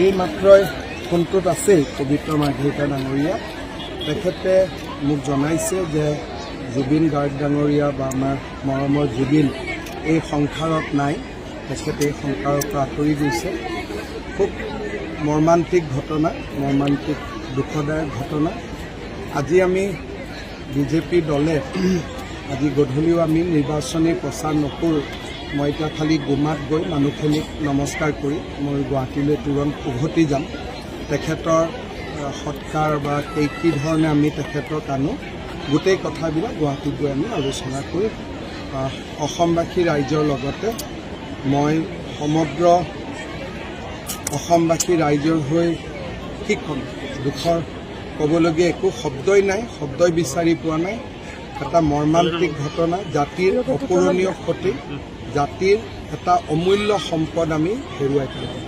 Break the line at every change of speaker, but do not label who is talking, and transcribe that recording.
এই মাত্ৰই ফোনটোত আছেই পবিত্ৰ মাৰ্ঘেৰিটা ডাঙৰীয়া তেখেতে মোক জনাইছে যে জুবিন গাৰ্গ ডাঙৰীয়া বা আমাৰ মৰমৰ জুবিন এই সংসাৰত নাই, তেখেতে এই সংসাৰৰ পৰা আঁতৰি গৈছে। খুব মৰ্মান্তিক ঘটনা, মৰ্মান্তিক দুখদায়ক ঘটনা। আজি আমি বিজেপি দলে আজি গধূলিও আমি নিৰ্বাচনী প্ৰচাৰ নকৰোঁ। মই এতিয়া খালি গুমাত গৈ মানুহখিনিক নমস্কাৰ কৰি মই গুৱাহাটীলৈ তুৰন্ত উভতি যাম। তেখেতৰ সৎকাৰ বা কি ধৰণে আমি তেখেতক আনো গোটেই কথাবিলাক গুৱাহাটীত গৈ আমি আলোচনা কৰি অসমবাসী ৰাইজৰ লগতে মই সমগ্ৰ অসমবাসী ৰাইজৰ হৈ কি ক'ম, দুখৰ ক'বলগীয়া একো শব্দই নাই, শব্দই বিচাৰি পোৱা নাই। এটা মৰ্মান্তিক ঘটনা, জাতিৰ অপূৰণীয় ক্ষতি, জাতিৰ এটা অমূল্য সম্পদ আমি হেৰুৱাই পেলালোঁ।